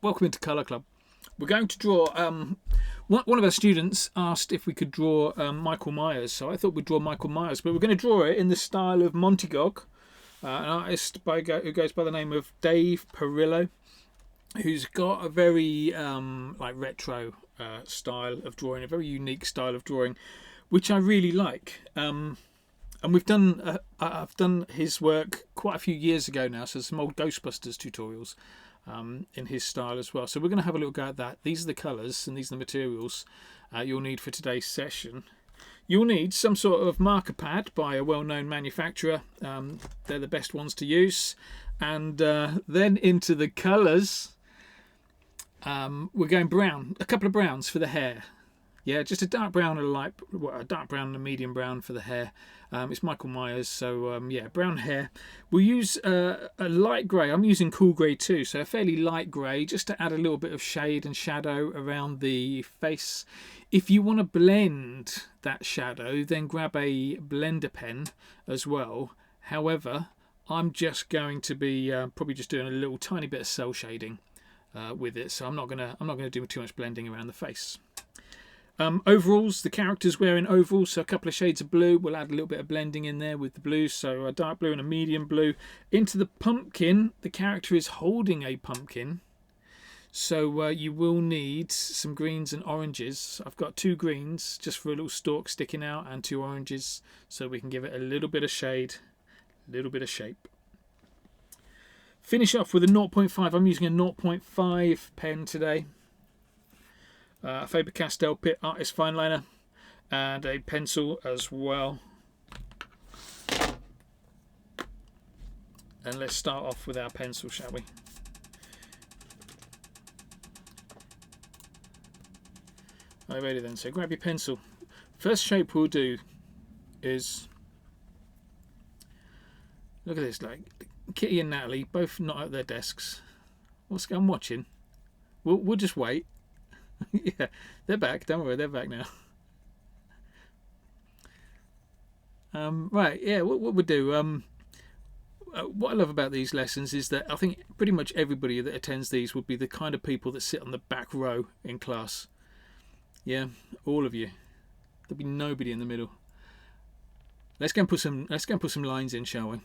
Welcome into Colour Club. We're going to draw. One of our students asked if we could draw Michael Myers, so I thought we'd draw Michael Myers, but we're going to draw it in the style of Montygog, an artist who goes by the name of Dave Perillo, who's got a very like retro style of drawing, a very unique style of drawing, which I really like. And we've done. I've done his work quite a few years ago now, so some old Ghostbusters tutorials. In his style as well. So we're going to have a look at that. These are the colours and these are the materials you'll need for today's session. You'll need some sort of marker pad by a well-known manufacturer. They're the best ones to use. And then into the colours, we're going brown. A couple of browns for the hair. Yeah, just a dark brown and a dark brown and a medium brown for the hair. It's Michael Myers, so yeah, brown hair. We'll use a light grey. I'm using cool grey too, so a fairly light grey, just to add a little bit of shade and shadow around the face. If you want to blend that shadow, then grab a blender pen as well. However, I'm just going to be probably just doing a little tiny bit of cell shading with it, so I'm not gonna do too much blending around the face. Overalls, the character's wearing overalls, so a couple of shades of blue. We'll add a little bit of blending in there with the blues, so a dark blue and a medium blue. Into the pumpkin, the character is holding a pumpkin, so you will need some greens and oranges. I've got 2 greens just for a little stalk sticking out and 2 oranges, so we can give it a little bit of shade, a little bit of shape. Finish off with a 0.5. I'm using a 0.5 pen today. Faber-Castell Pitt Artist Fine Liner and a pencil as well. And let's start off with our pencil, shall we? Alrighty then, so grab your pencil. First shape we'll do is, look at this, like Kitty and Natalie both not at their desks. What's going on? Watching? We'll just wait. Yeah, they're back. Don't worry, they're back now. Right, yeah, what we do. What I love about these lessons is that I think pretty much everybody that attends these would be the kind of people that sit on the back row in class. Yeah, all of you. There'll be nobody in the middle. Let's go and put some lines in, shall we?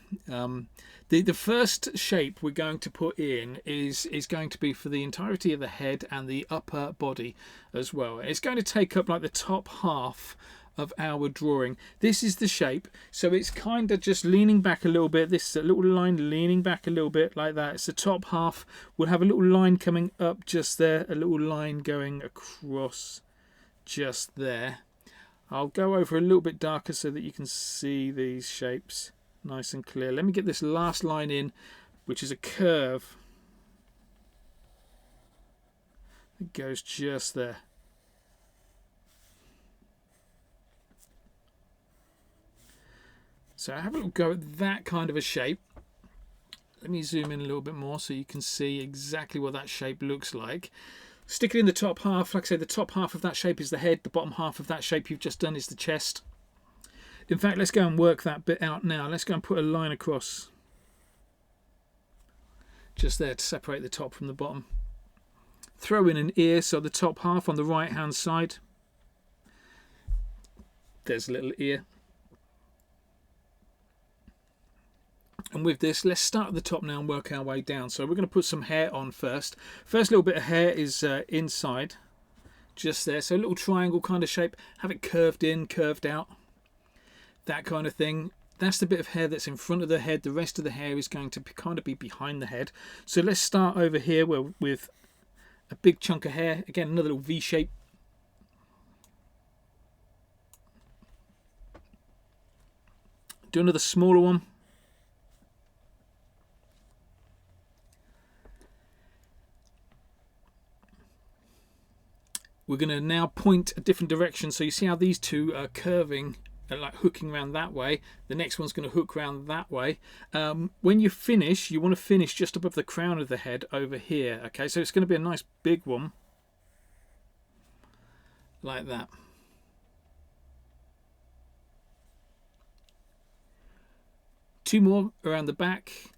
The first shape we're going to put in is going to be for the entirety of the head and the upper body as well. It's going to take up like the top half of our drawing. This is the shape, so it's kind of just leaning back a little bit. This is a little line leaning back a little bit like that. It's the top half. We'll have a little line coming up just there, a little line going across just there. I'll go over a little bit darker so that you can see these shapes nice and clear. Let me get this last line in, which is a curve. It goes just there. So I have a little go at that kind of a shape. Let me zoom in a little bit more so you can see exactly what that shape looks like. Stick it in the top half. Like I say, the top half of that shape is the head. The bottom half of that shape you've just done is the chest. In fact, let's go and work that bit out now. Let's go and put a line across. Just there to separate the top from the bottom. Throw in an ear, so the top half on the right hand side. There's a little ear. And with this, let's start at the top now and work our way down. So we're going to put some hair on first. First little bit of hair is inside, just there. So a little triangle kind of shape. Have it curved in, curved out, that kind of thing. That's the bit of hair that's in front of the head. The rest of the hair is going to kind of be behind the head. So let's start over here with a big chunk of hair. Again, another little V shape. Do another smaller one. We're going to now point a different direction. So you see how these two are curving and like hooking around that way. The next one's going to hook around that way. When you finish, you want to finish just above the crown of the head over here. Okay, so it's going to be a nice big one. Like that. Two more around the back.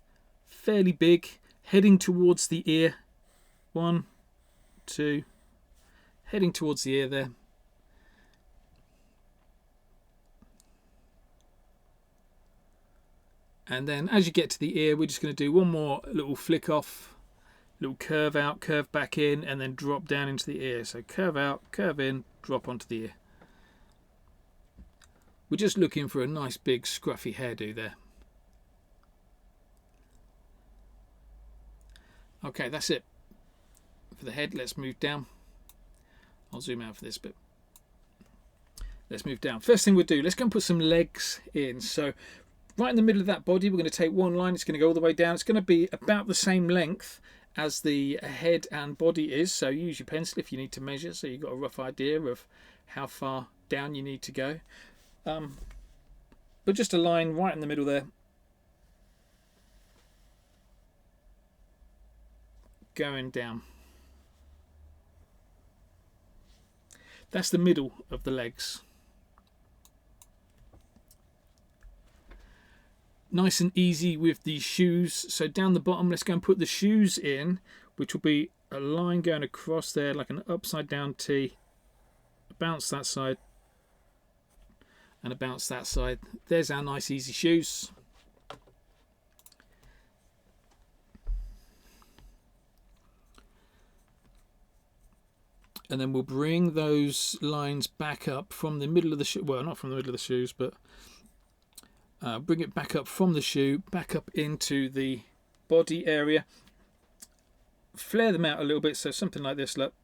Fairly big. Heading towards the ear. 1, 2, heading towards the ear there. And then as you get to the ear, we're just going to do one more little flick off, little curve out, curve back in, and then drop down into the ear. So curve out, curve in, drop onto the ear. We're just looking for a nice big scruffy hairdo there. Okay, that's it for the head. Let's move down. I'll zoom out for this bit. Let's move down. First thing we'll do, let's go and put some legs in. So right in the middle of that body, we're going to take one line. It's going to go all the way down. It's going to be about the same length as the head and body is. So use your pencil if you need to measure, so you've got a rough idea of how far down you need to go. But just a line right in the middle there. Going down. That's the middle of the legs. Nice and easy with the shoes. So down the bottom, let's go and put the shoes in, which will be a line going across there like an upside down T. Bounce that side and a bounce that side. There's our nice easy shoes. And then we'll bring those lines back up from the middle of the shoe. Well, not from the middle of the shoes, but bring it back up from the shoe, back up into the body area. Flare them out a little bit, so something like this, look.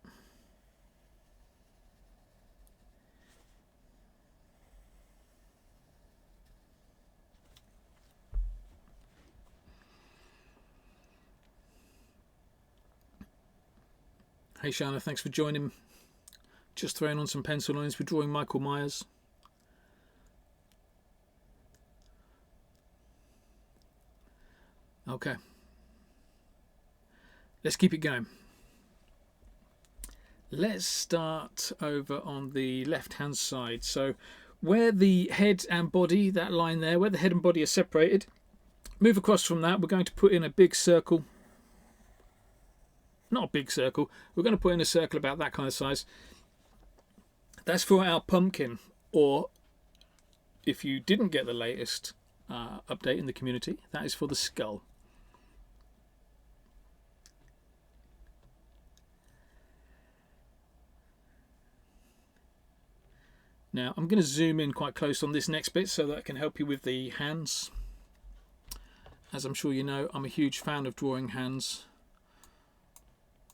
Hey Shana, thanks for joining. Just throwing on some pencil lines for drawing Michael Myers. Okay. Let's keep it going. Let's start over on the left hand side. So where the head and body, that line there, where the head and body are separated, move across from that. We're going to put in a big circle. Not a big circle, we're going to put in a circle about that kind of size. That's for our pumpkin, or if you didn't get the latest update in the community, that is for the skull. Now I'm going to zoom in quite close on this next bit so that I can help you with the hands. As I'm sure you know, I'm a huge fan of drawing hands.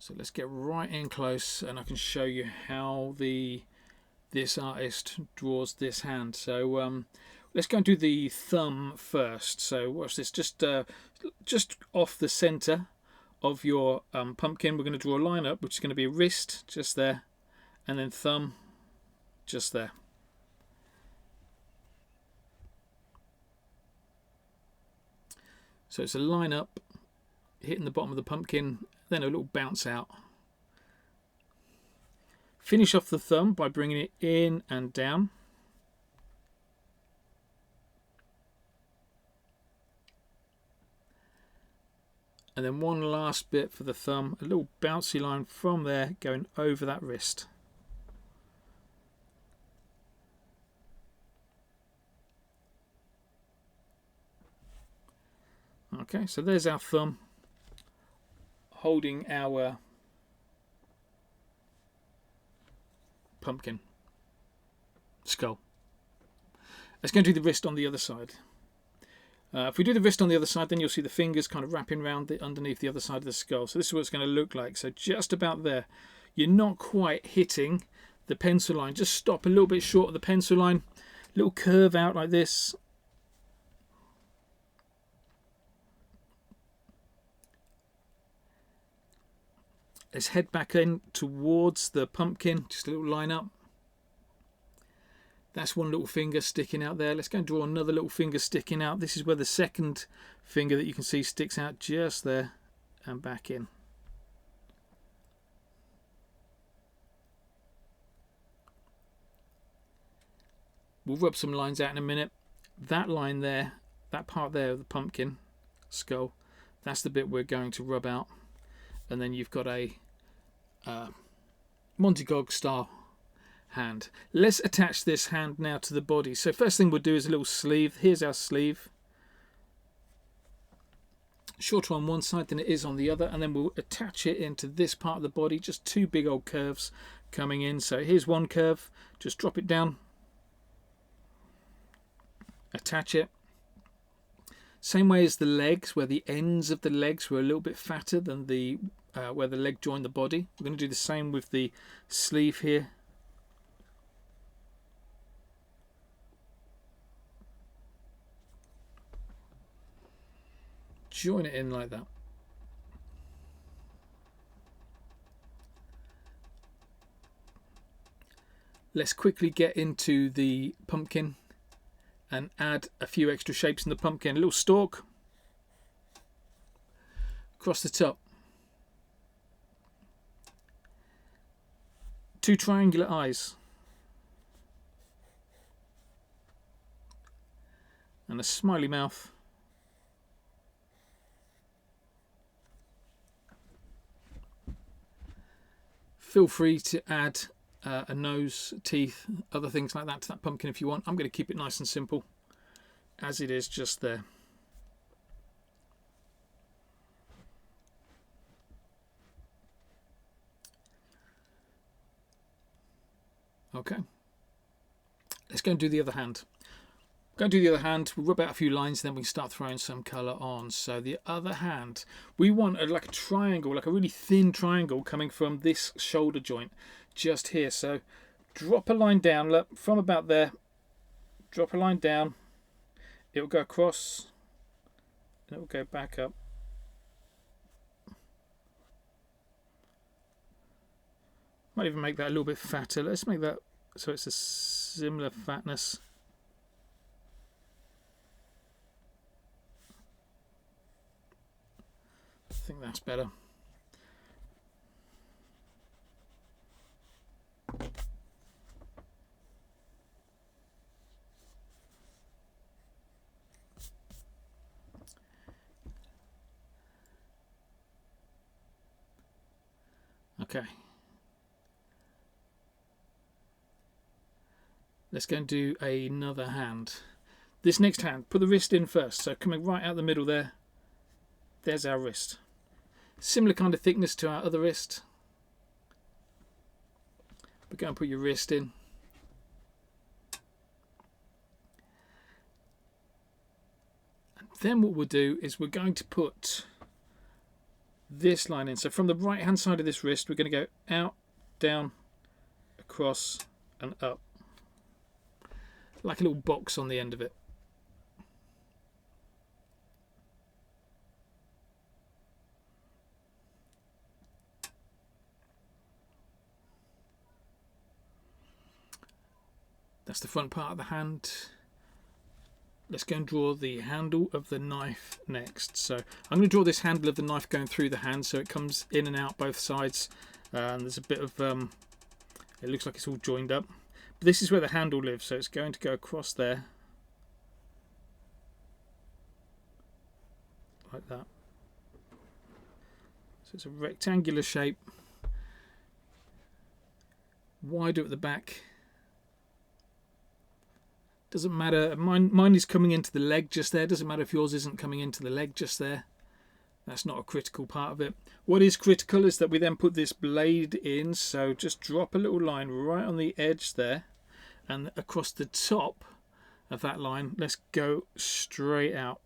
So let's get right in close and I can show you how this artist draws this hand. So let's go and do the thumb first. So watch this, just off the center of your pumpkin, we're going to draw a line up, which is going to be a wrist just there, and then thumb just there. So it's a line up, hitting the bottom of the pumpkin, then a little bounce out. Finish off the thumb by bringing it in and down. And then one last bit for the thumb, a little bouncy line from there going over that wrist. Okay, so there's our thumb holding our pumpkin skull. Let's go and do the wrist on the other side. If we do the wrist on the other side, then you'll see the fingers kind of wrapping around underneath the other side of the skull. So this is what it's going to look like. So just about there. You're not quite hitting the pencil line. Just stop a little bit short of the pencil line. Little curve out like this. Let's head back in towards the pumpkin, just a little line up. That's one little finger sticking out there. Let's go and draw another little finger sticking out. This is where the second finger that you can see sticks out just there and back in. We'll rub some lines out in a minute. That line there, that part there of the pumpkin skull, that's the bit we're going to rub out. And then you've got a Montygog style hand. Let's attach this hand now to the body. So first thing we'll do is a little sleeve. Here's our sleeve. Shorter on one side than it is on the other, and then we'll attach it into this part of the body. Just two big old curves coming in. So here's one curve. Just drop it down. Attach it. Same way as the legs, where the ends of the legs were a little bit fatter than the where the leg joined the body. We're going to do the same with the sleeve here. Join it in like that. Let's quickly get into the pumpkin and add a few extra shapes in the pumpkin. A little stalk across the top. Two triangular eyes. And a smiley mouth. Feel free to add a nose, teeth, other things like that to that pumpkin if you want. I'm going to keep it nice and simple as it is just there. Okay, let's go and do the other hand. Go and do the other hand. We'll rub out a few lines, then we can start throwing some colour on. So the other hand, we want like a triangle, like a really thin triangle coming from this shoulder joint just here. So drop a line down, look, from about there, drop a line down, it will go across and it will go back up. Might even make that a little bit fatter. Let's make that so it's a similar fatness. I think that's better. Okay. Let's go and do another hand. This next hand, put the wrist in first. So coming right out the middle there, there's our wrist. Similar kind of thickness to our other wrist. But go and put your wrist in. And then what we'll do is we're going to put this line in. So from the right hand side of this wrist, we're going to go out, down, across and up. Like a little box on the end of it. That's the front part of the hand. Let's go and draw the handle of the knife next. So I'm going to draw this handle of the knife going through the hand so it comes in and out both sides. And there's a bit of, it looks like it's all joined up. But this is where the handle lives, so it's going to go across there. Like that. So it's a rectangular shape. Wider at the back. Doesn't matter, mine is coming into the leg just there. Doesn't matter if yours isn't coming into the leg just there. That's not a critical part of it. What is critical is that we then put this blade in. So just drop a little line right on the edge there. And across the top of that line, let's go straight out.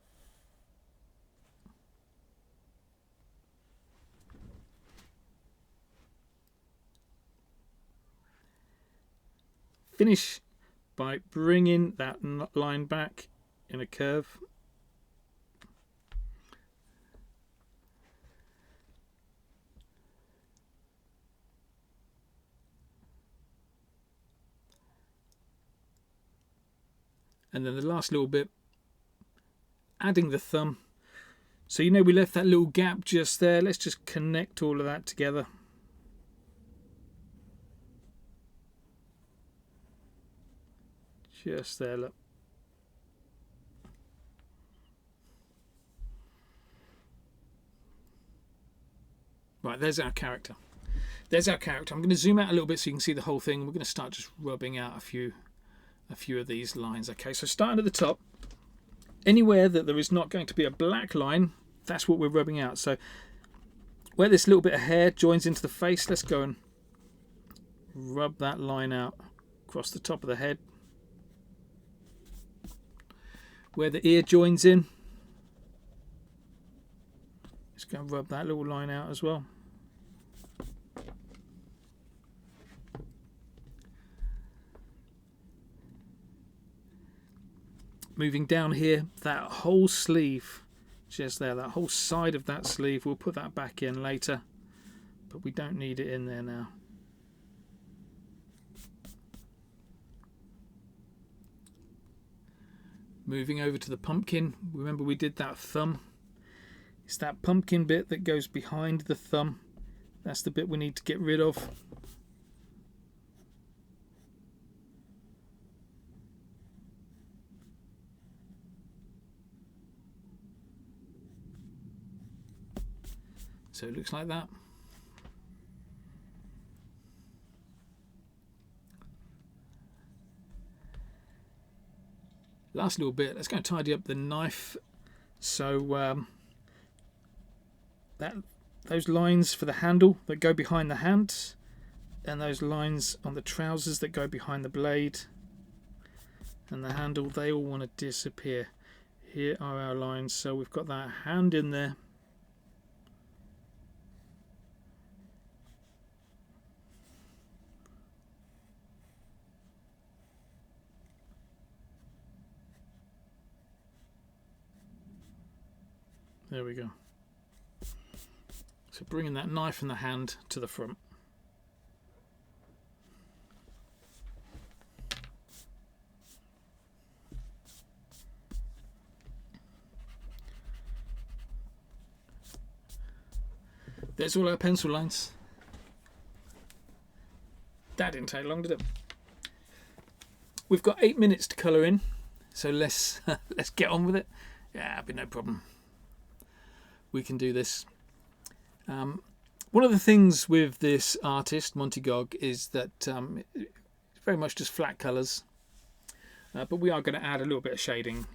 Finish by bringing that line back in a curve. And then the last little bit, adding the thumb. So you know we left that little gap just there. Let's just connect all of that together. Just there, look. Right, there's our character. there's our character. I'm going to zoom out a little bit so you can see the whole thing. We're going to start just rubbing out a few of these lines. Okay, so starting at the top, anywhere that there is not going to be a black line, that's what we're rubbing out. So where this little bit of hair joins into the face, let's go and rub that line out across the top of the head. Where the ear joins in, just go and rub that little line out as well. Moving down here, that whole sleeve, just there, that whole side of that sleeve, we'll put that back in later, but we don't need it in there now. Moving over to the pumpkin, remember we did that thumb. It's that pumpkin bit that goes behind the thumb. That's the bit we need to get rid of. So it looks like that. Last little bit, let's go and tidy up the knife. So those lines for the handle that go behind the hand, and those lines on the trousers that go behind the blade and the handle, they all want to disappear. Here are our lines, so we've got that hand in there. There we go. So bringing that knife in the hand to the front. There's all our pencil lines. That didn't take long, did it? We've got 8 minutes to colour in, so let's get on with it. Yeah, it'll be no problem. We can do this. One of the things with this artist, Montygog, is that it's very much just flat colours, but we are going to add a little bit of shading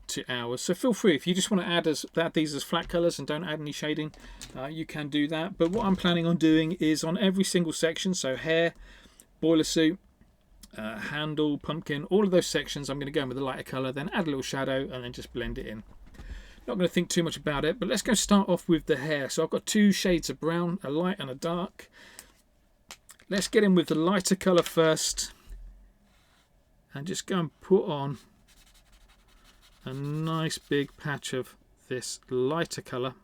to ours. So feel free, if you just want to add these as flat colours and don't add any shading, you can do that. But what I'm planning on doing is on every single section, so hair, boiler suit, handle, pumpkin, all of those sections, I'm going to go in with a lighter colour, then add a little shadow and then just blend it in. Not going to think too much about it, but let's go start off with the hair. So I've got 2 shades of brown, a light and a dark. Let's get in with the lighter colour first and just go and put on a nice big patch of this lighter colour.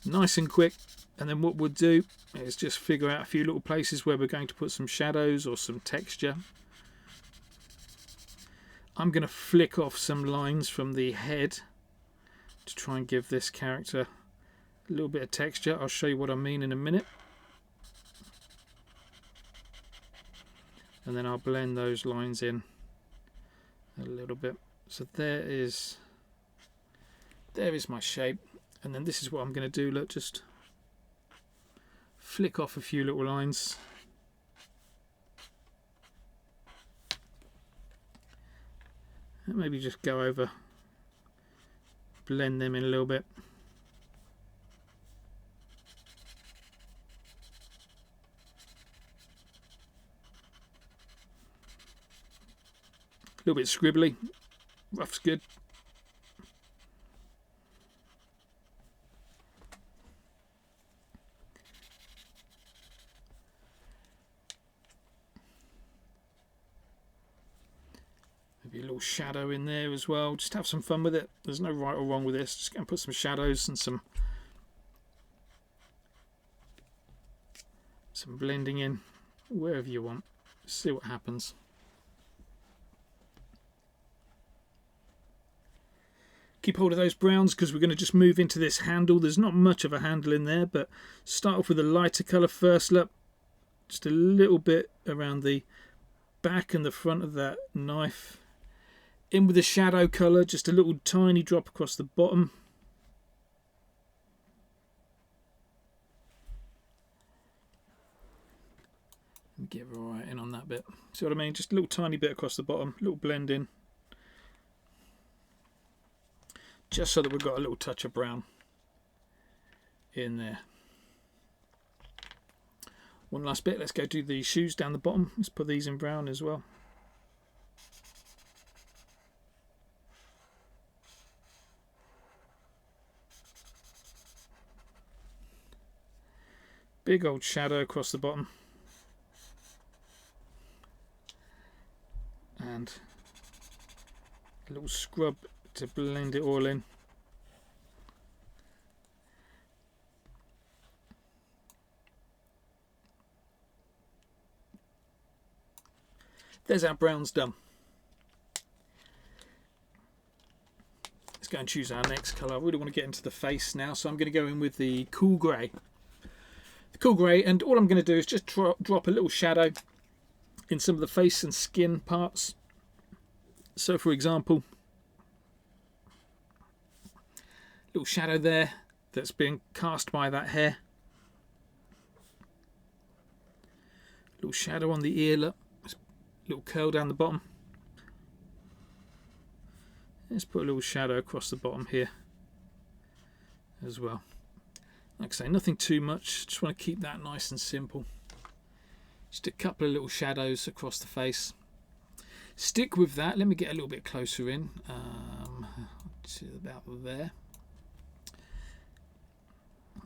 Nice and quick. And then what we'll do is just figure out a few little places where we're going to put some shadows or some texture. I'm going to flick off some lines from the head to try and give this character a little bit of texture. I'll show you what I mean in a minute. And then I'll blend those lines in a little bit. So there is my shape. And then this is what I'm going to do. Look, just flick off a few little lines. And maybe just go over, blend them in a little bit. A little bit scribbly, rough's good. Maybe a little shadow in there as well. Just have some fun with it. There's no right or wrong with this. Just going to put some shadows and some blending in wherever you want. See what happens. Keep hold of those browns because we're going to just move into this handle. There's not much of a handle in there, but start off with a lighter colour first. Look, just a little bit around the back and the front of that knife. In with the shadow colour, just a little tiny drop across the bottom. Get right in on that bit. See what I mean? Just a little tiny bit across the bottom, a little blend in. Just so that we've got a little touch of brown in there. One last bit, let's go do the shoes down the bottom. Let's put these in brown as well. Big old shadow across the bottom. And a little scrub to blend it all in. There's our browns done. Let's go and choose our next colour. I really want to get into the face now, so I'm going to go in with the cool grey. The cool grey, and all I'm going to do is just drop a little shadow in some of the face and skin parts. So for example, little shadow there that's being cast by that hair. Little shadow on the ear, look. Little curl down the bottom. Let's put a little shadow across the bottom here as well. Like I say, nothing too much, just want to keep that nice and simple. Just a couple of little shadows across the face. Stick with that. Let me get a little bit closer in to about there.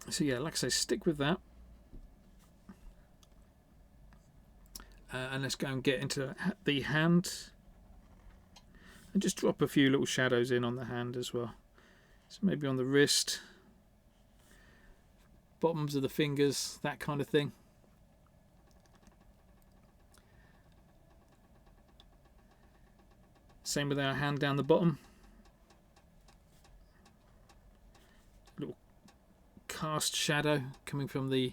So yeah, like I say, stick with that. And let's go and get into the hand and just drop a few little shadows in on the hand as well. So maybe on the wrist, bottoms of the fingers, that kind of thing. Same with our hand down the bottom. Little cast shadow coming from the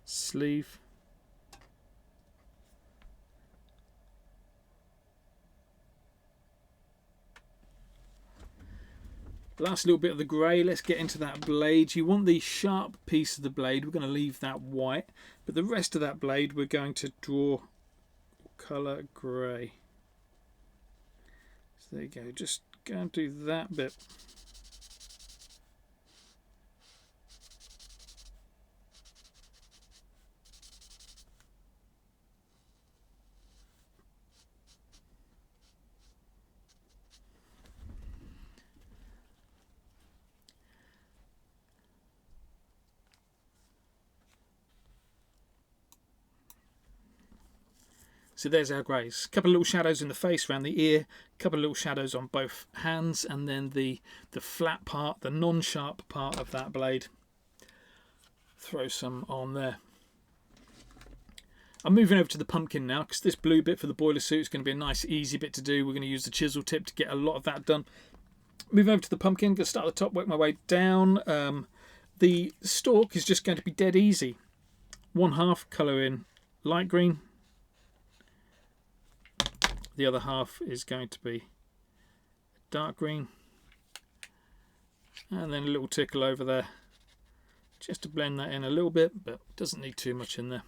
sleeve. Last little bit of the grey, let's get into that blade. You want the sharp piece of the blade, we're going to leave that white, but the rest of that blade we're going to draw colour grey. So there you go, just go and do that bit. So there's our greys. A couple of little shadows in the face around the ear, a couple of little shadows on both hands, and then the flat part, the non-sharp part of that blade. Throw some on there. I'm moving over to the pumpkin now because this blue bit for the boiler suit is going to be a nice easy bit to do. We're going to use the chisel tip to get a lot of that done. Moving over to the pumpkin, going to start at the top, work my way down. The stalk is just going to be dead easy. 1/2 colour in light green. The other half is going to be dark green, and then a little tickle over there just to blend that in a little bit, but doesn't need too much in there.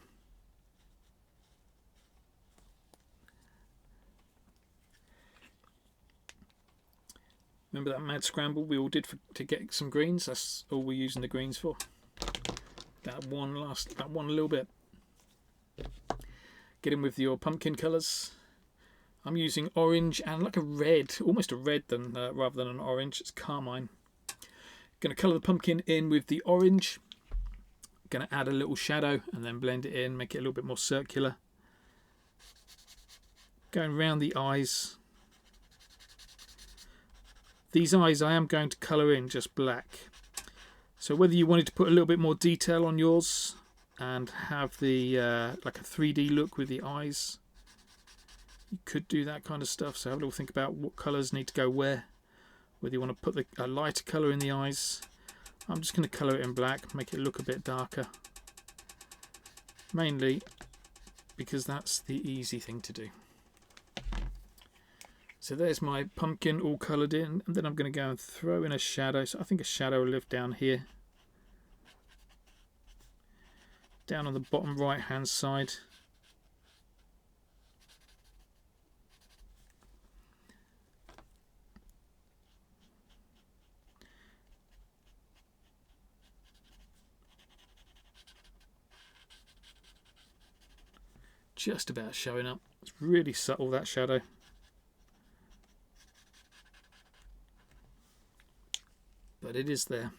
Remember that mad scramble we all did to get some greens? That's all we're using the greens for. That one little bit. Get in with your pumpkin colours. I'm using orange and like a red, almost a red rather than an orange. It's carmine. Going to colour the pumpkin in with the orange. Going to add a little shadow and then blend it in, make it a little bit more circular. Going round the eyes. These eyes I am going to colour in just black. So whether you wanted to put a little bit more detail on yours and have the like a 3D look with the eyes, you could do that kind of stuff. So have a little think about what colours need to go where. Whether you want to put a lighter colour in the eyes. I'm just going to colour it in black, make it look a bit darker. Mainly because that's the easy thing to do. So there's my pumpkin all coloured in, and then I'm going to go and throw in a shadow. So I think a shadow will live down here, down on the bottom right hand side. Just about showing up. It's really subtle, that shadow. But it is there.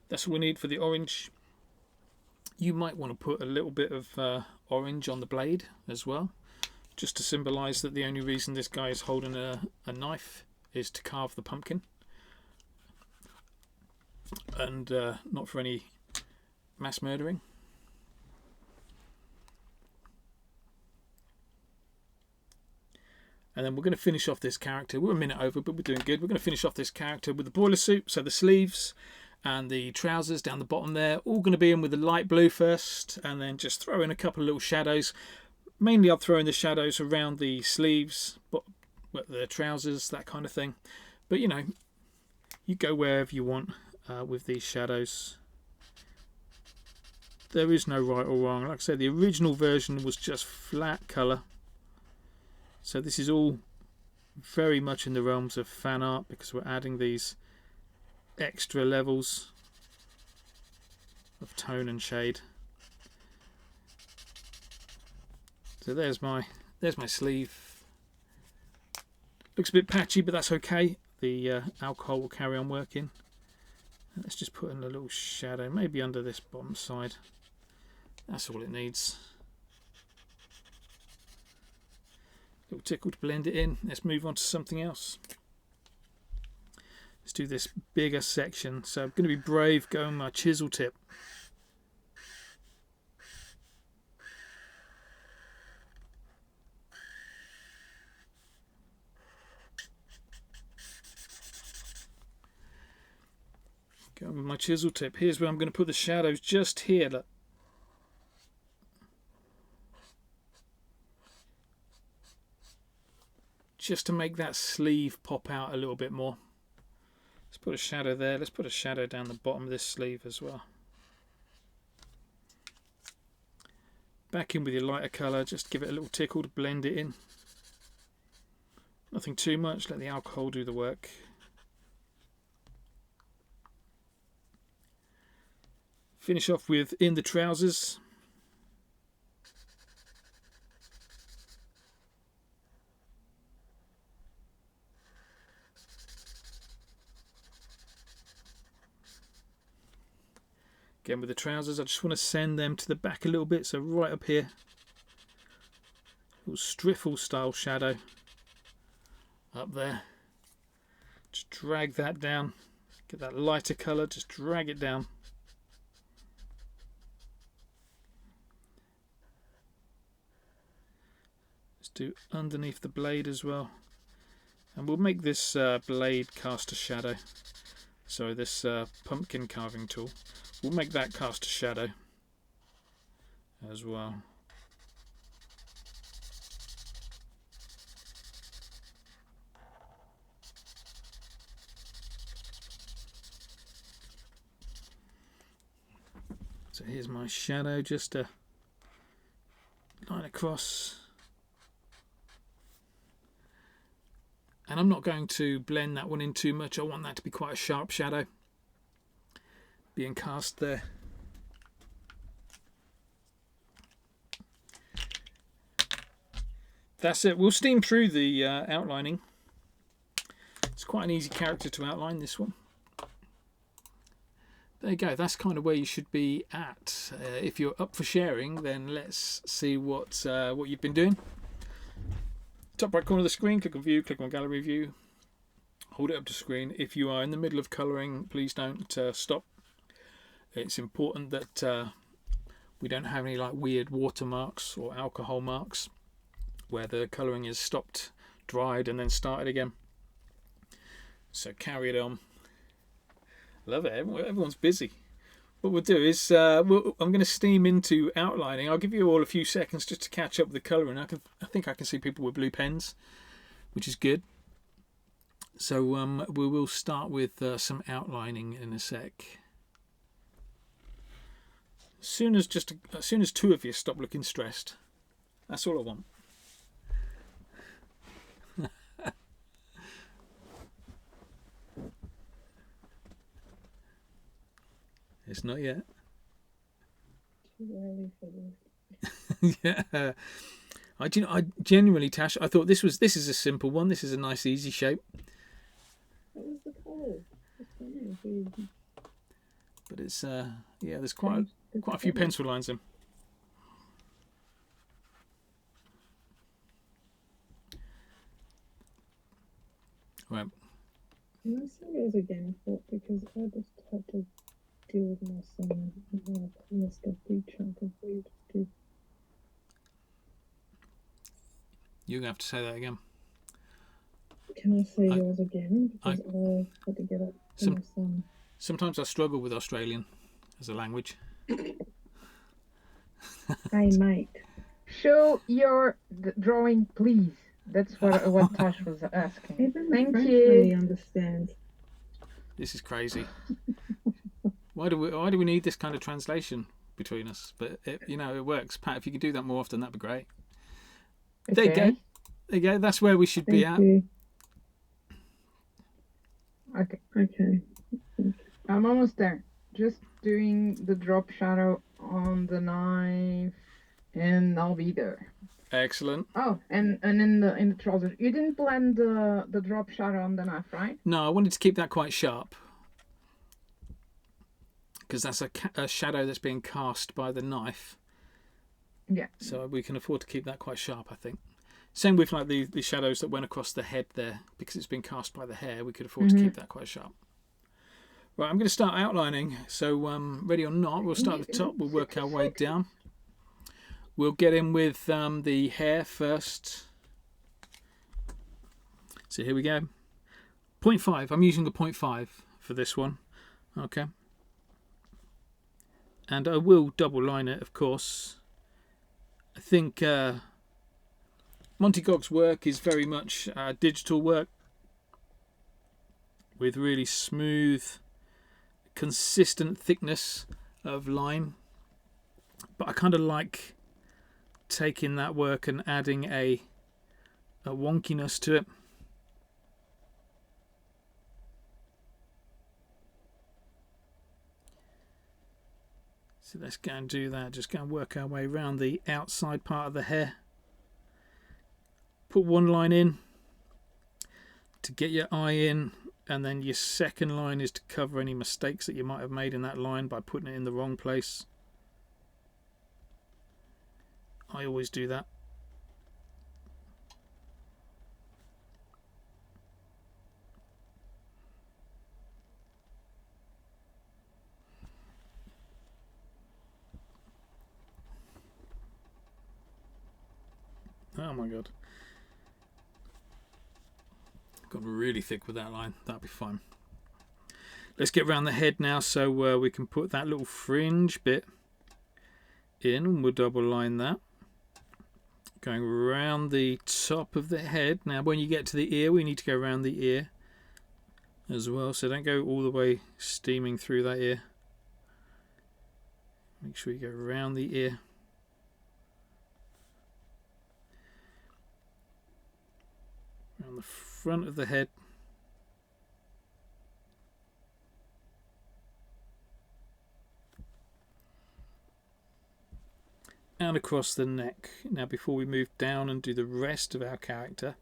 That's all we need for the orange. You might want to put a little bit of orange on the blade as well, just to symbolise that the only reason this guy is holding a knife is to carve the pumpkin, and not for any mass murdering. And then we're going to finish off this character. We're a minute over, but we're doing good. We're going to finish off this character with the boiler suit, so the sleeves and the trousers down the bottom there, all going to be in with the light blue first, and then just throw in a couple of little shadows. Mainly I'll throw in the shadows around the sleeves, but the trousers, that kind of thing. But you know, you go wherever you want with these shadows. There is no right or wrong. Like I said, the original version was just flat colour. So this is all very much in the realms of fan art, because we're adding these extra levels of tone and shade. So there's my sleeve. Looks a bit patchy, but that's okay. The alcohol will carry on working. Let's just put in a little shadow, maybe under this bottom side. That's all it needs. A little tickle to blend it in. Let's move on to something else. Let's do this bigger section. So I'm going to be brave going my chisel tip. Going with my chisel tip. Here's where I'm going to put the shadows, just here. Look. Just to make that sleeve pop out a little bit more. Let's put a shadow there. Let's put a shadow down the bottom of this sleeve as well. Back in with your lighter colour. Just give it a little tickle to blend it in. Nothing too much. Let the alcohol do the work. Finish off with in the trousers. Again with the trousers, I just want to send them to the back a little bit, so right up here. Little striffle style shadow up there. Just drag that down. Get that lighter colour, just drag it down. Let's do underneath the blade as well. And we'll make this blade cast a shadow. So this pumpkin carving tool. We'll make that cast a shadow as well. So here's my shadow, just a line across. And I'm not going to blend that one in too much. I want that to be quite a sharp shadow being cast there. That's it. We'll steam through the outlining. It's quite an easy character to outline, this one. There you go. That's kind of where you should be at. If you're up for sharing, then let's see what you've been doing. Top right corner of the screen, click on view, click on gallery view. Hold it up to screen. If you are in the middle of colouring, please don't stop. It's important that we don't have any like weird watermarks or alcohol marks where the colouring is stopped, dried and then started again. So carry it on. Love it. Everyone's busy. What we'll do is I'm going to steam into outlining. I'll give you all a few seconds just to catch up with the colouring. I think I can see people with blue pens, which is good. So we will start with some outlining in a sec. As soon as two of you stop looking stressed, that's all I want. It's not yet. Too early for this. Yeah. I genuinely, Tash, I thought this is a simple one. This is a nice, easy shape. What was the colour? But it's yeah, there's quite a few pencil lines in. Right. Can I say yours again? Because I just had to deal with my son. I missed a big chunk of what you just did. You're going to have to say that again. Can I say yours again? Because I had to get up for my son. Sometimes I struggle with Australian as a language. Hey, mate. Show your drawing, please. That's what Tash was asking. Even Thank French you. really understands. This is crazy. Why do we need this kind of translation between us? But it works. Pat, if you could do that more often, that'd be great. Okay. There you go. There you go. That's where we should be at. You. Okay. Okay. I'm almost there. Just doing the drop shadow on the knife, and I'll be there. Excellent. Oh, and in the trousers, you didn't blend the drop shadow on the knife, right? No, I wanted to keep that quite sharp because that's a shadow that's being cast by the knife. Yeah. So we can afford to keep that quite sharp, I think. Same with like the shadows that went across the head there, because it's been cast by the hair. We could afford to keep that quite sharp. Right, I'm going to start outlining. So ready or not, we'll start at the top. We'll work our way down. We'll get in with the hair first. So here we go. 0.5. I'm using the 0.5 for this one. Okay. And I will double line it, of course. I think Montygog's work is very much digital work with really smooth, consistent thickness of line. But I kind of like taking that work and adding a wonkiness to it. So let's go and do that. Just go and work our way around the outside part of the hair. Put one line in to get your eye in, and then your second line is to cover any mistakes that you might have made in that line by putting it in the wrong place. I always do that. Oh my god. Got really thick with that line. That'll be fine. Let's get around the head now, so we can put that little fringe bit in, and we'll double line that. Going around the top of the head. Now when you get to the ear, we need to go around the ear as well, so don't go all the way steaming through that ear. Make sure you go around the ear. Around the front of the head. And across the neck. Now before we move down and do the rest of our character,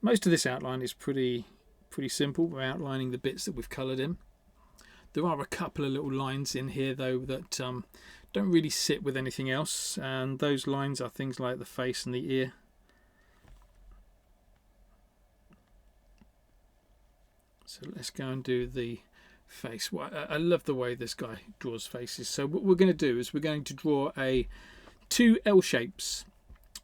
most of this outline is pretty simple. We're outlining the bits that we've coloured in. There are a couple of little lines in here though that don't really sit with anything else, and those lines are things like the face and the ear. So let's go and do the face. Well, I love the way this guy draws faces. So what we're going to do is we're going to draw two L shapes.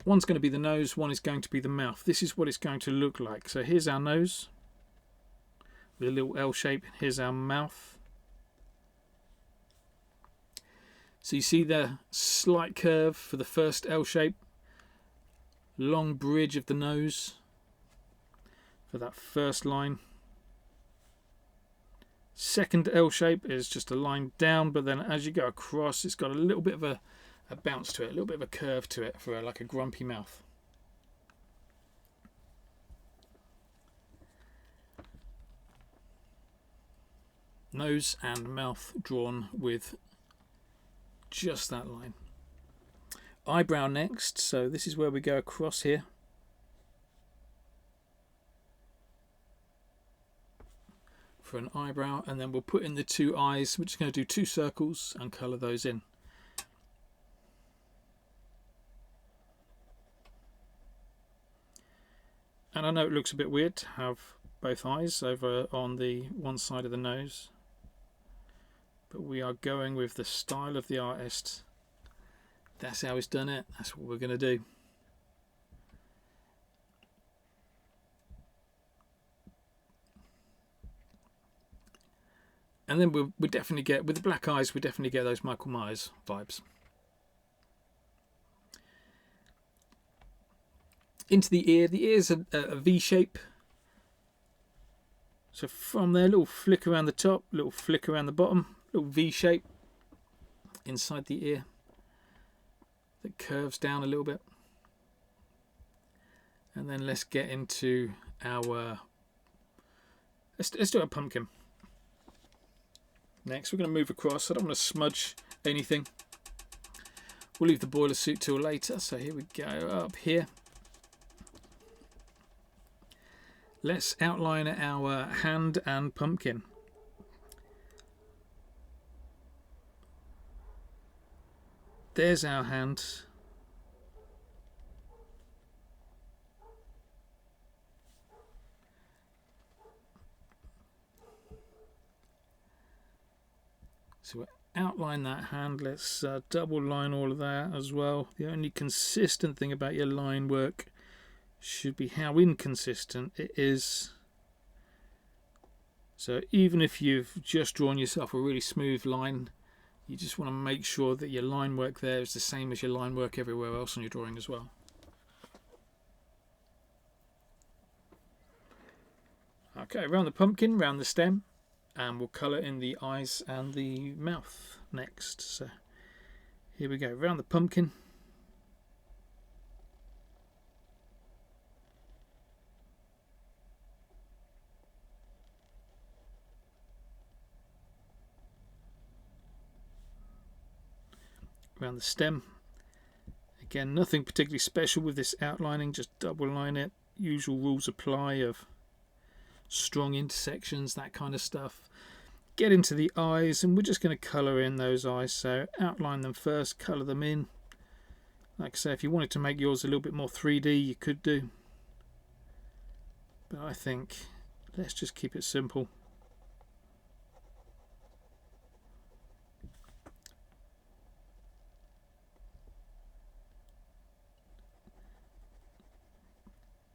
One's going to be the nose, one is going to be the mouth. This is what it's going to look like. So here's our nose. with a little L shape. Here's our mouth. So you see the slight curve for the first L shape, long bridge of the nose for that first line. Second L shape is just a line down, but then as you go across, it's got a little bit of a bounce to it, a little bit of a curve to it for like a grumpy mouth. Nose and mouth drawn with just that line. Eyebrow next, so this is where we go across here. For an eyebrow, and then we'll put in the two eyes. We're just going to do 2 circles and colour those in. And I know it looks a bit weird to have both eyes over on the one side of the nose, but we are going with the style of the artist. That's how he's done it. That's what we're going to do. And then we definitely get, with the black eyes, we definitely get those Michael Myers vibes. Into the ear. The ear's a V shape. So from there, little flick around the top, little flick around the bottom, little V shape inside the ear that curves down a little bit. And then let's get into our, let's do a pumpkin. Next, we're going to move across. I don't want to smudge anything. We'll leave the boiler suit till later. So here we go, up here. Let's outline our hand and pumpkin. There's our hand. So we'll outline that hand. Let's double line all of that as well. The only consistent thing about your line work should be how inconsistent it is. So even if you've just drawn yourself a really smooth line, you just want to make sure that your line work there is the same as your line work everywhere else on your drawing as well. Okay, around the pumpkin, around the stem, and we'll colour in the eyes and the mouth next. So here we go, around the pumpkin. Around the stem. Again, nothing particularly special with this outlining, just double line it. Usual rules apply of strong intersections, that kind of stuff. Get into the eyes, and we're just going to colour in those eyes. So outline them first, colour them in. Like I say, if you wanted to make yours a little bit more 3D, you could do. But I think let's just keep it simple.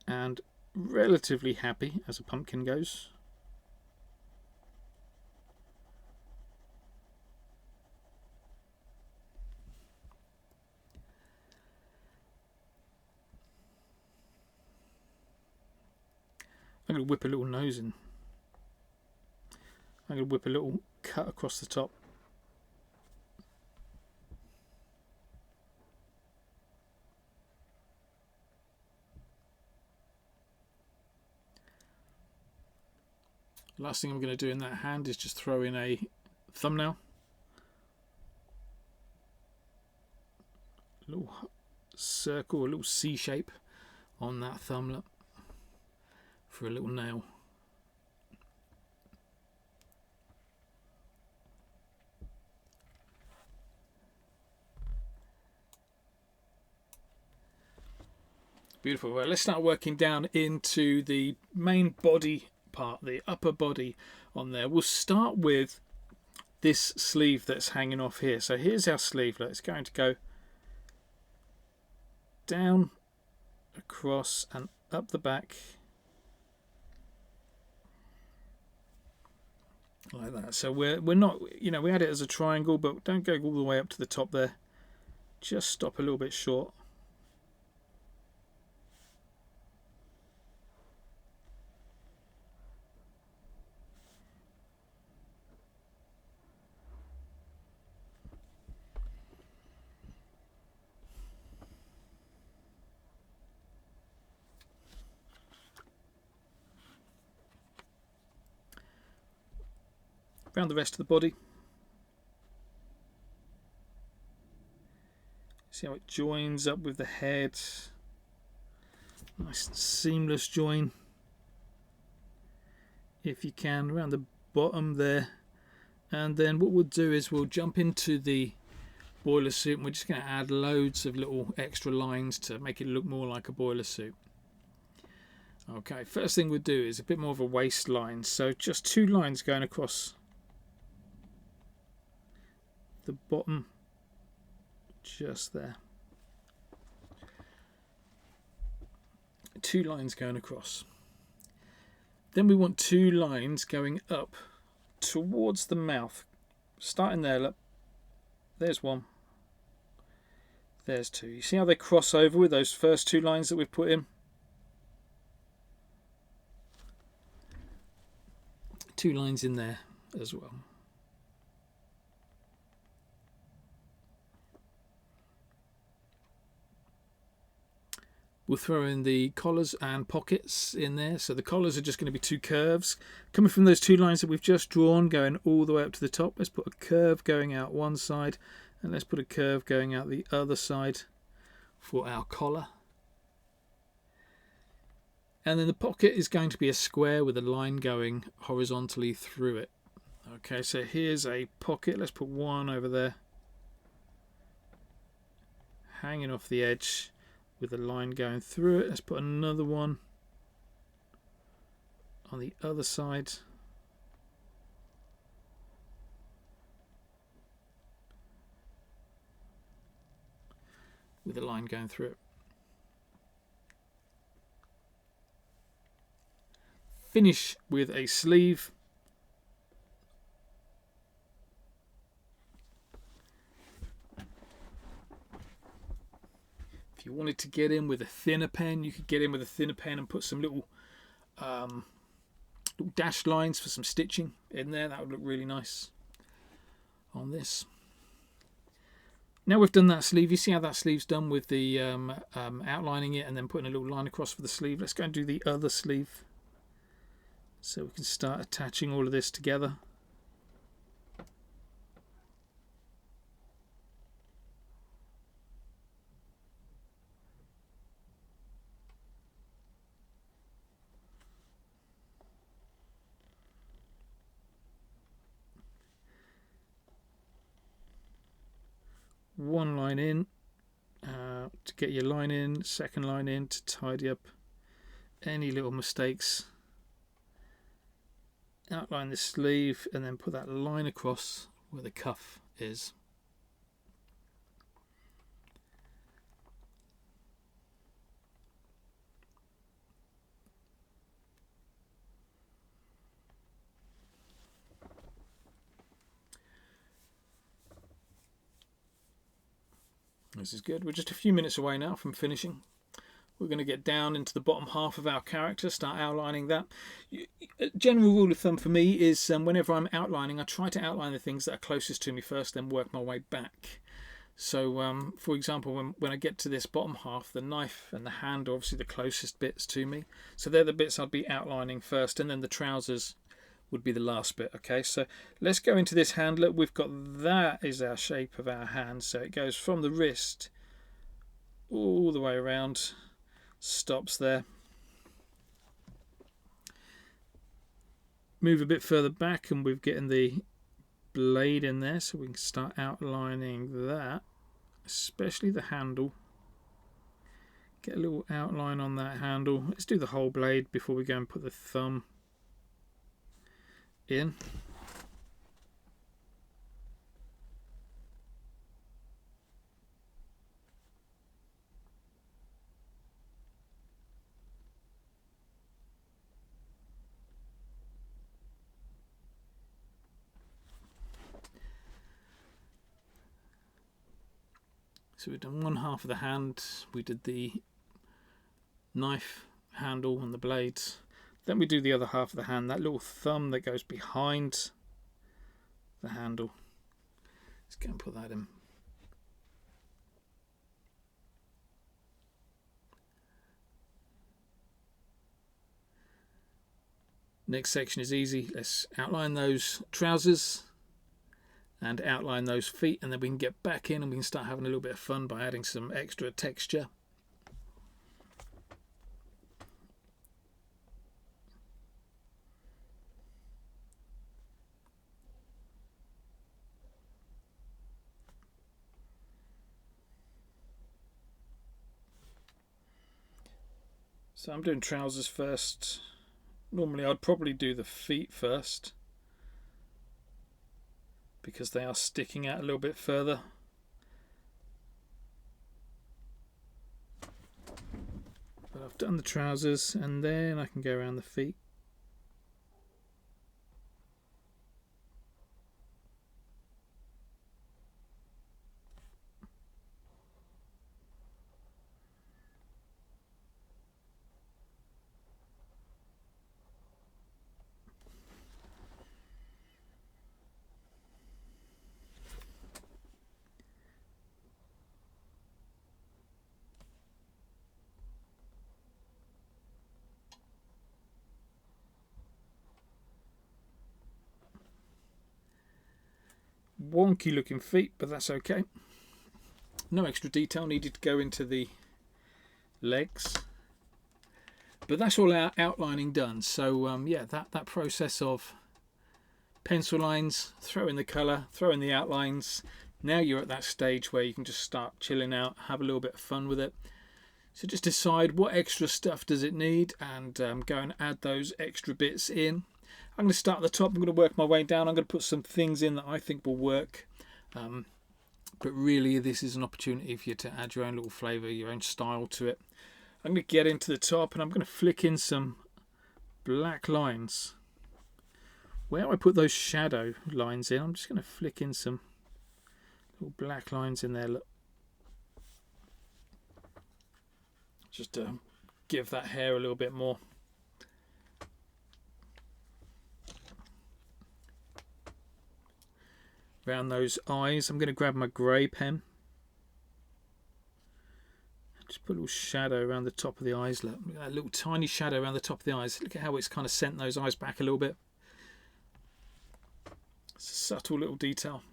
And relatively happy as a pumpkin goes. I'm going to whip a little nose in. I'm going to whip a little cut across the top. Last thing I'm going to do in that hand is just throw in a thumbnail. A little circle, a little C shape on that thumbnail for a little nail. Beautiful. Well, let's start working down into the main body part, the upper body on there. We'll start with this sleeve that's hanging off here. So here's our sleeve. It's going to go down, across and up the back. like that. So we're not, we had it as a triangle, but don't go all the way up to the top there. Just stop a little bit short. Around the rest of the body. See how it joins up with the head. Nice seamless join. If you can, around the bottom there. And then what we'll do is we'll jump into the boiler suit, and we're just going to add loads of little extra lines to make it look more like a boiler suit. Okay, first thing we'll do is a bit more of a waistline. So just 2 lines going across the bottom, just there. 2 lines going across. Then we want 2 lines going up towards the mouth. Starting there, look. There's 1. There's 2. You see how they cross over with those first 2 lines that we've put in? 2 lines in there as well. We'll throw in the collars and pockets in there. So the collars are just going to be 2 curves coming from those 2 lines that we've just drawn, going all the way up to the top. Let's put a curve going out one side, and let's put a curve going out the other side for our collar. And then the pocket is going to be a square with a line going horizontally through it. Okay, so here's a pocket. Let's put 1 over there, hanging off the edge, with a line going through it. Let's put another one on the other side. With a line going through it. Finish with a sleeve. If you wanted to get in with a thinner pen, you could get in with a thinner pen and put some little dashed lines for some stitching in there. That would look really nice on this. Now we've done that sleeve, you see how that sleeve's done with the outlining it and then putting a little line across for the sleeve. Let's go and do the other sleeve so we can start attaching all of this together. One line in to get your line in, second line in to tidy up any little mistakes. Outline the sleeve and then put that line across where the cuff is. This is good. We're just a few minutes away now from finishing. We're going to get down into the bottom half of our character, start outlining that. A general rule of thumb for me is whenever I'm outlining, I try to outline the things that are closest to me first, then work my way back. So, for example, when I get to this bottom half, the knife and the hand are obviously the closest bits to me. So they're the bits I'd be outlining first, and then the trousers would be the last bit. Okay, so let's go into this hand. Look, we've got, that is our shape of our hand. So it goes from the wrist all the way around, stops there. Move a bit further back and we're getting the blade in there, so we can start outlining that, especially the handle. Get a little outline on that handle. Let's do the whole blade before we go and put the thumb in. So we've done one half of the hand, we did the knife handle and the blades. Then we do the other half of the hand, that little thumb that goes behind the handle. Let's go and put that in. Next section is easy. Let's outline those trousers and outline those feet, and then we can get back in and we can start having a little bit of fun by adding some extra texture. So I'm doing trousers first. Normally I'd probably do the feet first because they are sticking out a little bit further. But I've done the trousers and then I can go around the feet. Wonky looking feet, but that's okay. No extra detail needed to go into the legs, but that's all our outlining done. So yeah, that process of pencil lines, throw in the colour, throw in the outlines. Now you're at that stage where you can just start chilling out, have a little bit of fun with it. So just decide what extra stuff does it need and go and add those extra bits in. I'm going to start at the top, I'm going to work my way down, I'm going to put some things in that I think will work. But really this is an opportunity for you to add your own little flavour, your own style to it. I'm going to get into the top and I'm going to flick in some black lines. Where I put those shadow lines in, I'm just going to flick in some little black lines in there. Look. Just to give that hair a little bit more. Around those eyes, I'm going to grab my grey pen. Just put a little shadow around the top of the eyes. Look, a little tiny shadow around the top of the eyes. Look at how it's kind of sent those eyes back a little bit. It's a subtle little detail.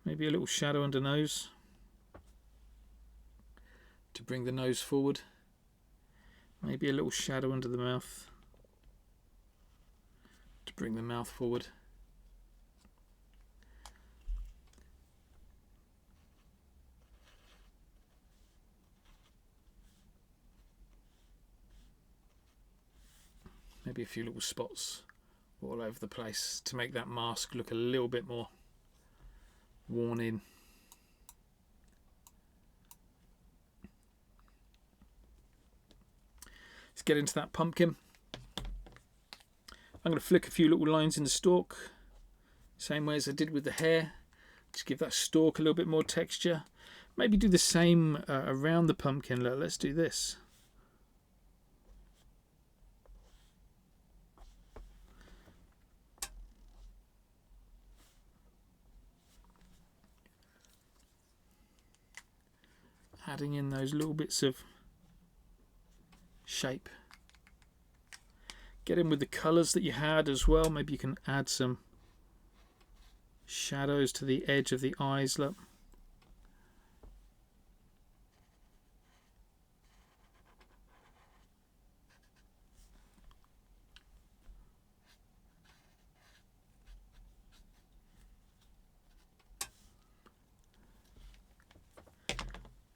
Maybe a little shadow under nose to bring the nose forward. Maybe a little shadow under the mouth to bring the mouth forward. Maybe a few little spots all over the place to make that mask look a little bit more worn in. Let's get into that pumpkin. I'm going to flick a few little lines in the stalk, same way as I did with the hair. Just give that stalk a little bit more texture. Maybe do the same around the pumpkin. Let's do this. Adding in those little bits of shape. Get in with the colours that you had as well. Maybe you can add some shadows to the edge of the eyes. Look.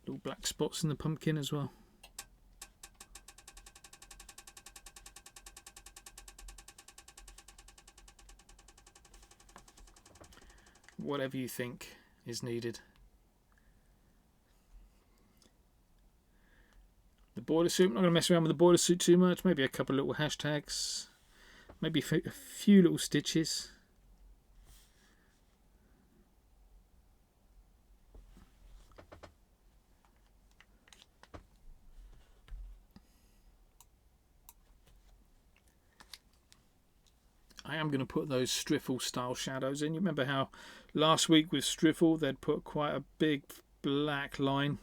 Little black spots in the pumpkin as well. Whatever you think is needed. The boiler suit, I'm not going to mess around with the boiler suit too much. Maybe a couple of little hashtags. Maybe a few little stitches. I am going to put those Striffle style shadows in. You remember how last week with Striffle they'd put quite a big black line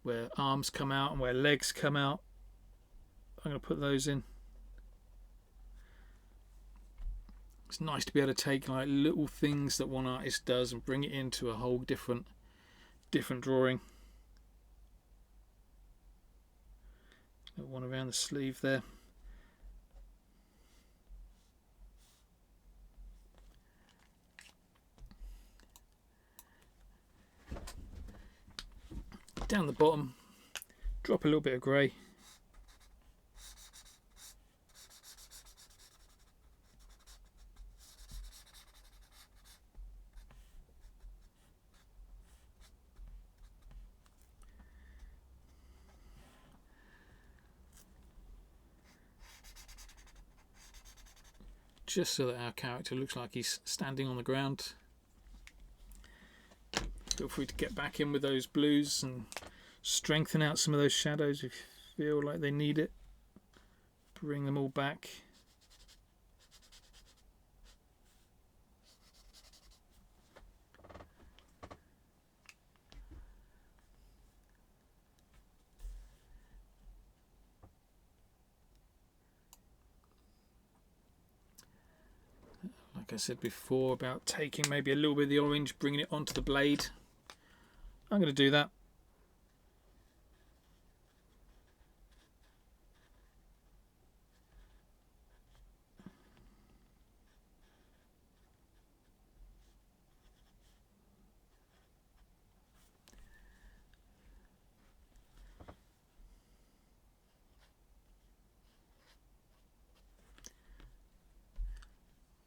where arms come out and where legs come out. I'm going to put those in. It's nice to be able to take like little things that one artist does and bring it into a whole different drawing. Little one around the sleeve there. Down the bottom, drop a little bit of grey. Just so that our character looks like he's standing on the ground. Feel free to get back in with those blues and strengthen out some of those shadows if you feel like they need it. Bring them all back. Like I said before about taking maybe a little bit of the orange, bringing it onto the blade. I'm going to do that.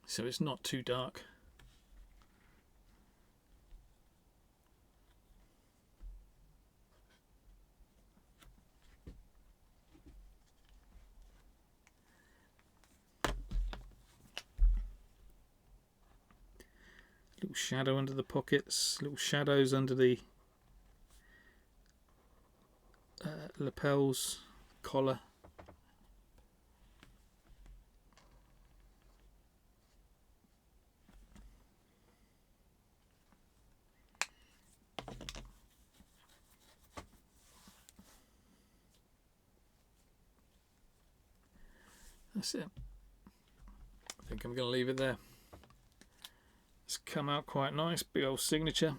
So it's not too dark. Little shadow under the pockets, little shadows under the lapels, collar. That's it. I think I'm going to leave it there. It's come out quite nice, big old signature.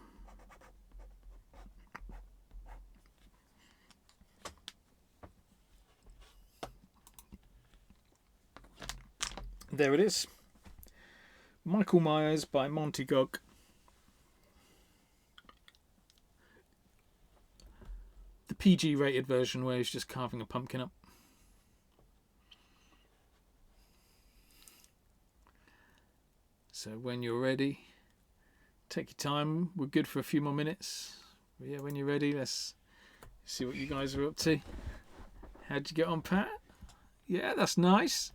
There it is. Michael Myers by Montygog. The PG rated version where he's just carving a pumpkin up. So when you're ready, take your time. We're good for a few more minutes. But yeah, when you're ready, let's see what you guys are up to. How'd you get on, Pat? Yeah, that's nice.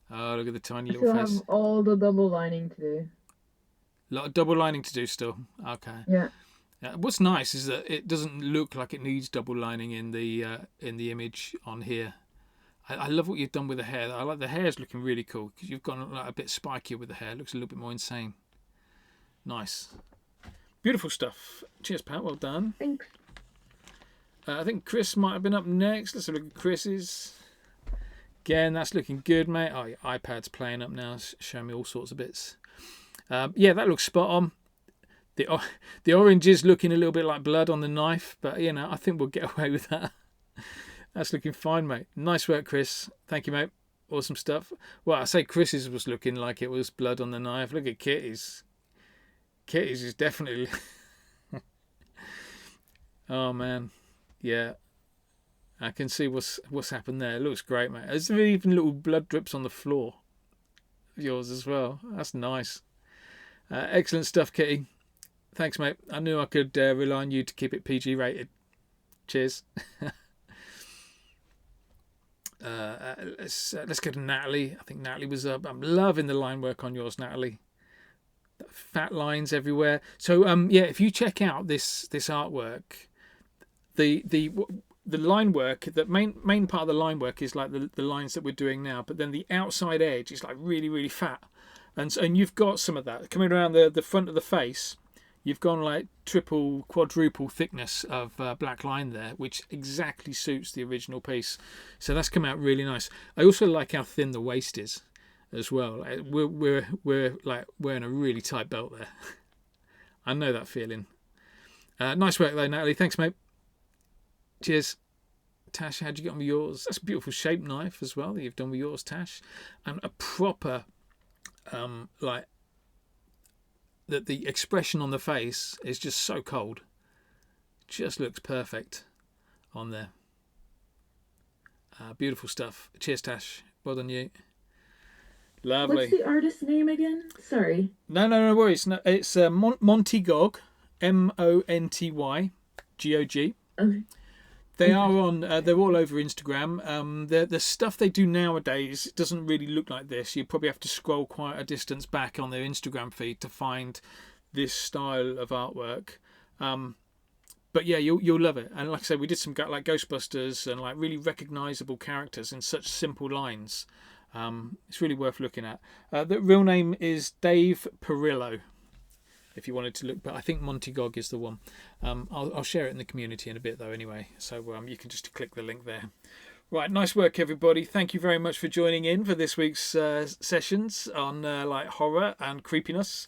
Oh, look at the tiny I little still face. have all the double lining to do. A lot of double lining to do still. Okay. Yeah. What's nice is that it doesn't look like it needs double lining in the image on here. I love what you've done with the hair. I like the hair's looking really cool because you've gone like a bit spikier with the hair. It looks a little bit more insane. Nice. Beautiful stuff. Cheers, Pat. Well done. Thanks. I think Chris might have been up next. Let's have a look at Chris's. Again, that's looking good, mate. Oh, your iPad's playing up now, showing me all sorts of bits. Yeah, that looks spot on. The orange is looking a little bit like blood on the knife, but you know, I think we'll get away with that. That's looking fine, mate. Nice work, Chris. Thank you, mate. Awesome stuff. Well, I say Chris's was looking like it was blood on the knife. Look at Kitty's. Kitty's is definitely... Oh, man. Yeah. I can see what's happened there. It looks great, mate. There's even little blood drips on the floor. Yours as well. That's nice. Excellent stuff, Kitty. Thanks, mate. I knew I could rely on you to keep it PG rated. Cheers. Let's go to Natalie. I think Natalie was up. I'm loving the line work on yours, Natalie. Fat lines everywhere. So yeah, if you check out this artwork, the the line work, the main part of the line work is like the lines that we're doing now, but then the outside edge is like really, really fat. And you've got some of that coming around the front of the face. You've gone like triple, quadruple thickness of black line there, which exactly suits the original piece. So that's come out really nice. I also like how thin the waist is as well. Like, we're like wearing a really tight belt there. I know that feeling. Nice work though, Natalie. Thanks, mate. Cheers. Tash, how'd you get on with yours? That's a beautiful shaped knife as well that you've done with yours, Tash. And a proper, like, that the expression on the face is just so cold. Just looks perfect on there. Beautiful stuff. Cheers, Tash. Well done, you. Lovely. What's the artist's name again? Sorry. No worries. No, it's Montygog, Montygog. Okay. They are on. They're all over Instagram. The stuff they do nowadays doesn't really look like this. You probably have to scroll quite a distance back on their Instagram feed to find this style of artwork. But yeah, you'll love it. And like I said, we did some like Ghostbusters and like really recognisable characters in such simple lines. It's really worth looking at. The real name is Dave Perillo, if you wanted to look, but I think Montygog is the one. I'll share it in the community in a bit though anyway, so you can just click the link there. Right, nice work everybody. Thank you very much for joining in for this week's sessions on like horror and creepiness.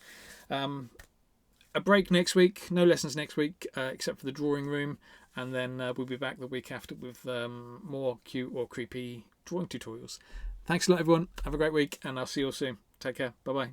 A break next week, no lessons next week except for the drawing room, and then we'll be back the week after with more cute or creepy drawing tutorials. Thanks a lot everyone, have a great week, and I'll see you all soon. Take care, bye bye.